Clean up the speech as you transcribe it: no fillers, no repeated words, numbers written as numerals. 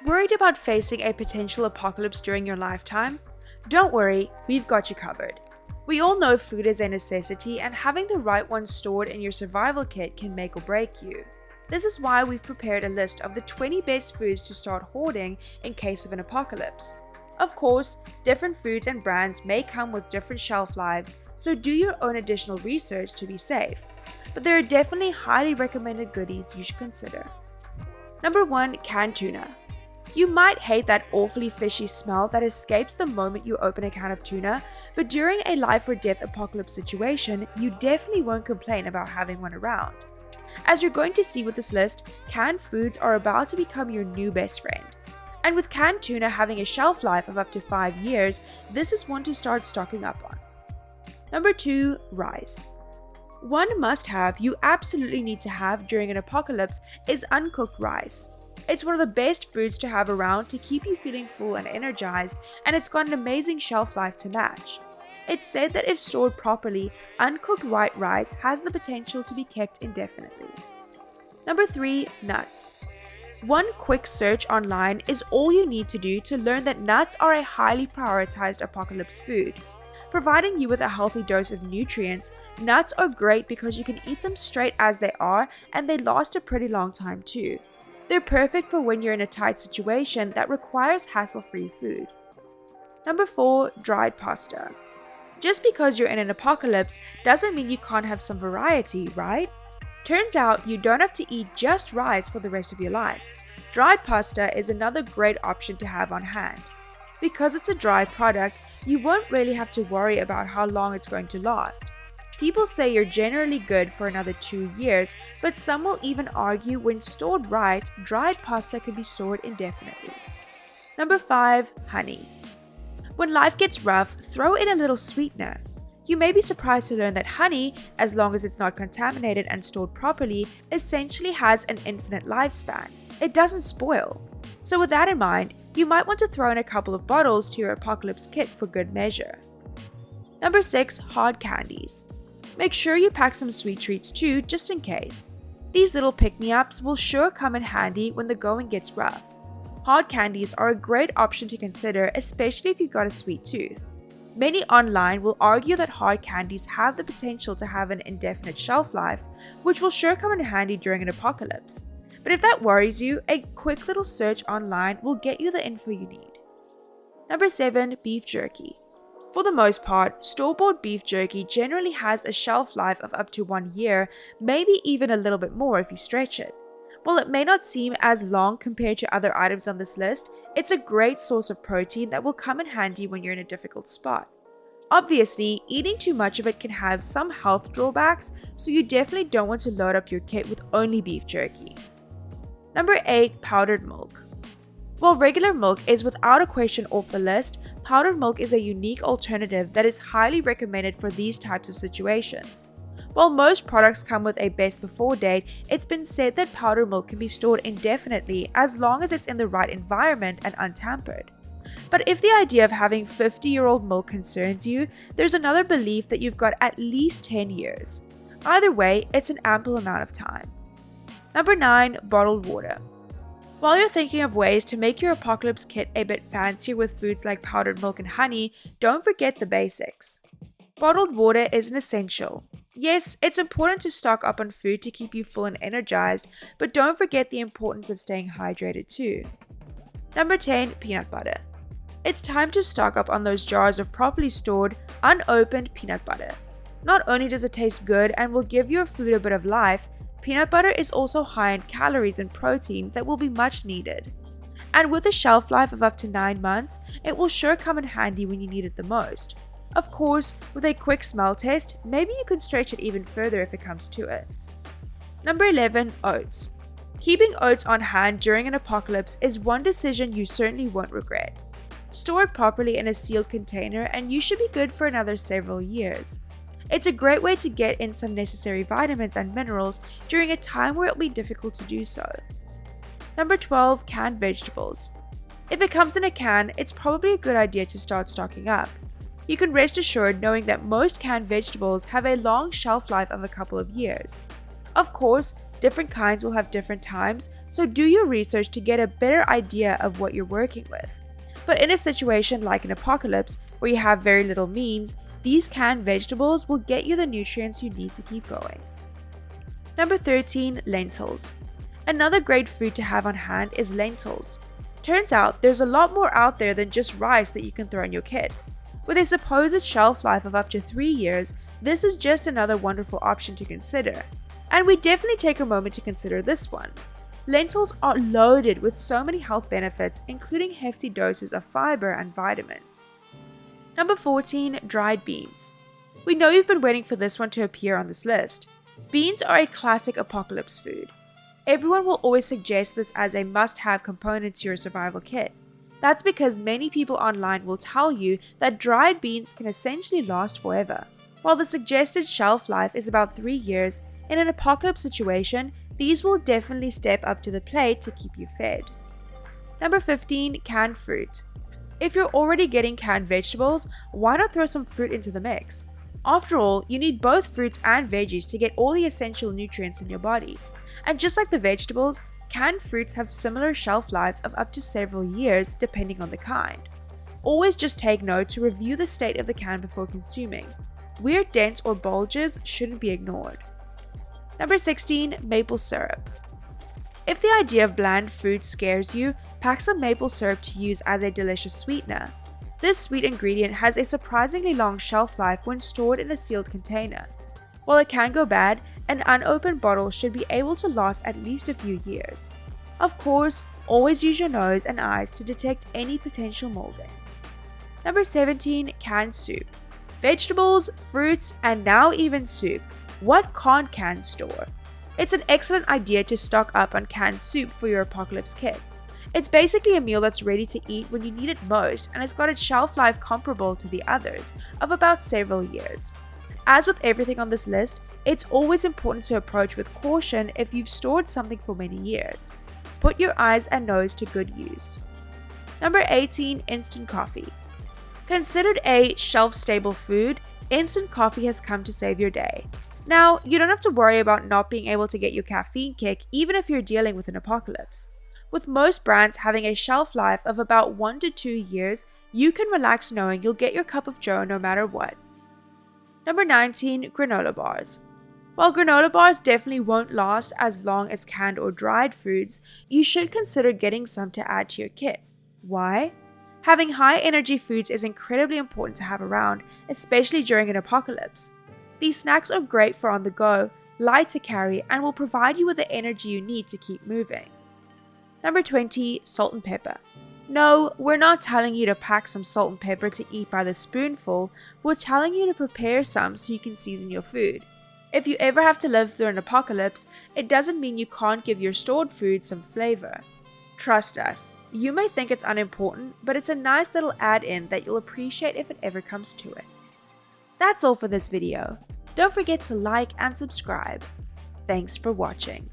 Worried about facing a potential apocalypse during your lifetime? Don't worry, we've got you covered. We all know food is a necessity, and having the right one stored in your survival kit can make or break you. This is why we've prepared a list of the 20 best foods to start hoarding in case of an apocalypse. Of course, different foods and brands may come with different shelf lives, so do your own additional research to be safe. But there are definitely highly recommended goodies you should consider. Number 1. Canned tuna. You might hate that awfully fishy smell that escapes the moment you open a can of tuna, but during a life or death apocalypse situation, you definitely won't complain about having one around. As you're going to see with this list, canned foods are about to become your new best friend. And with canned tuna having a shelf life of up to 5 years, this is one to start stocking up on. Number 2. Rice. One must-have you absolutely need to have during an apocalypse is uncooked rice. It's one of the best foods to have around to keep you feeling full and energized, and it's got an amazing shelf life to match. It's said that if stored properly, uncooked white rice has the potential to be kept indefinitely. Number 3. Nuts. One quick search online is all you need to do to learn that nuts are a highly prioritized apocalypse food. Providing you with a healthy dose of nutrients, nuts are great because you can eat them straight as they are, and they last a pretty long time too. They're perfect for when you're in a tight situation that requires hassle-free food. Number 4. Dried pasta. Just because you're in an apocalypse doesn't mean you can't have some variety, right? Turns out you don't have to eat just rice for the rest of your life. Dried pasta is another great option to have on hand. Because it's a dry product, you won't really have to worry about how long it's going to last. People say you're generally good for another 2 years, but some will even argue when stored right, dried pasta can be stored indefinitely. Number 5. Honey. When life gets rough, throw in a little sweetener. You may be surprised to learn that honey, as long as it's not contaminated and stored properly, essentially has an infinite lifespan. It doesn't spoil. So with that in mind, you might want to throw in a couple of bottles to your apocalypse kit for good measure. Number 6. Hard candies. Make sure you pack some sweet treats too, just in case. These little pick-me-ups will sure come in handy when the going gets rough. Hard candies are a great option to consider, especially if you've got a sweet tooth. Many online will argue that hard candies have the potential to have an indefinite shelf life, which will sure come in handy during an apocalypse. But if that worries you, a quick little search online will get you the info you need. Number 7. Beef jerky. For the most part, store-bought beef jerky generally has a shelf life of up to 1 year, maybe even a little bit more if you stretch it. While it may not seem as long compared to other items on this list, it's a great source of protein that will come in handy when you're in a difficult spot. Obviously, eating too much of it can have some health drawbacks, so you definitely don't want to load up your kit with only beef jerky. Number 8. Powdered milk. While regular milk is without a question off the list, powdered milk is a unique alternative that is highly recommended for these types of situations. While most products come with a best before date, it's been said that powdered milk can be stored indefinitely as long as it's in the right environment and untampered. But if the idea of having 50-year-old milk concerns you, there's another belief that you've got at least 10 years. Either way, it's an ample amount of time. Number 9. Bottled water. While you're thinking of ways to make your apocalypse kit a bit fancier with foods like powdered milk and honey, don't forget the basics. Bottled water is an essential. Yes, it's important to stock up on food to keep you full and energized, but don't forget the importance of staying hydrated too. Number 10. Peanut butter. It's time to stock up on those jars of properly stored, unopened peanut butter. Not only does it taste good and will give your food a bit of life, peanut butter is also high in calories and protein that will be much needed. And with a shelf life of up to 9 months, it will sure come in handy when you need it the most. Of course, with a quick smell test, maybe you can stretch it even further if it comes to it. Number 11. Oats. Keeping oats on hand during an apocalypse is one decision you certainly won't regret. Store it properly in a sealed container and you should be good for another several years. It's a great way to get in some necessary vitamins and minerals during a time where it'll be difficult to do so. Number 12. Canned vegetables. If it comes in a can, it's probably a good idea to start stocking up. You can rest assured knowing that most canned vegetables have a long shelf life of a couple of years. Of course, different kinds will have different times, so do your research to get a better idea of what you're working with. But in a situation like an apocalypse where you have very little means, these canned vegetables will get you the nutrients you need to keep going. Number 13, lentils. Another great food to have on hand is lentils. Turns out there's a lot more out there than just rice that you can throw in your kit. With a supposed shelf life of up to 3 years, this is just another wonderful option to consider. And we definitely take a moment to consider this one. Lentils are loaded with so many health benefits, including hefty doses of fiber and vitamins. Number 14, dried beans. We know you've been waiting for this one to appear on this list. Beans are a classic apocalypse food. Everyone will always suggest this as a must-have component to your survival kit. That's because many people online will tell you that dried beans can essentially last forever. While the suggested shelf life is about 3 years, in an apocalypse situation, these will definitely step up to the plate to keep you fed. Number 15, canned fruit. If you're already getting canned vegetables, why not throw some fruit into the mix? After all, you need both fruits and veggies to get all the essential nutrients in your body. And just like the vegetables, canned fruits have similar shelf lives of up to several years depending on the kind. Always just take note to review the state of the can before consuming. Weird dents or bulges shouldn't be ignored. Number 16, maple syrup. If the idea of bland food scares you, pack some maple syrup to use as a delicious sweetener. This sweet ingredient has a surprisingly long shelf life when stored in a sealed container. While it can go bad, an unopened bottle should be able to last at least a few years. Of course, always use your nose and eyes to detect any potential molding. Number 17, canned soup. Vegetables, fruits, and now even soup. What can't cans store? It's an excellent idea to stock up on canned soup for your apocalypse kit. It's basically a meal that's ready to eat when you need it most, and it's got a shelf life comparable to the others, of about several years. As with everything on this list, it's always important to approach with caution if you've stored something for many years. Put your eyes and nose to good use. Number 18, instant coffee. Considered a shelf-stable food, instant coffee has come to save your day. Now, you don't have to worry about not being able to get your caffeine kick even if you're dealing with an apocalypse. With most brands having a shelf life of about 1 to 2 years, you can relax knowing you'll get your cup of joe no matter what. Number 19, granola bars. While granola bars definitely won't last as long as canned or dried foods, you should consider getting some to add to your kit. Why? Having high energy foods is incredibly important to have around, especially during an apocalypse. These snacks are great for on the go, light to carry, and will provide you with the energy you need to keep moving. Number 20, salt and pepper. No, we're not telling you to pack some salt and pepper to eat by the spoonful, we're telling you to prepare some so you can season your food. If you ever have to live through an apocalypse, it doesn't mean you can't give your stored food some flavor. Trust us, you may think it's unimportant, but it's a nice little add-in that you'll appreciate if it ever comes to it. That's all for this video. Don't forget to like and subscribe. Thanks for watching.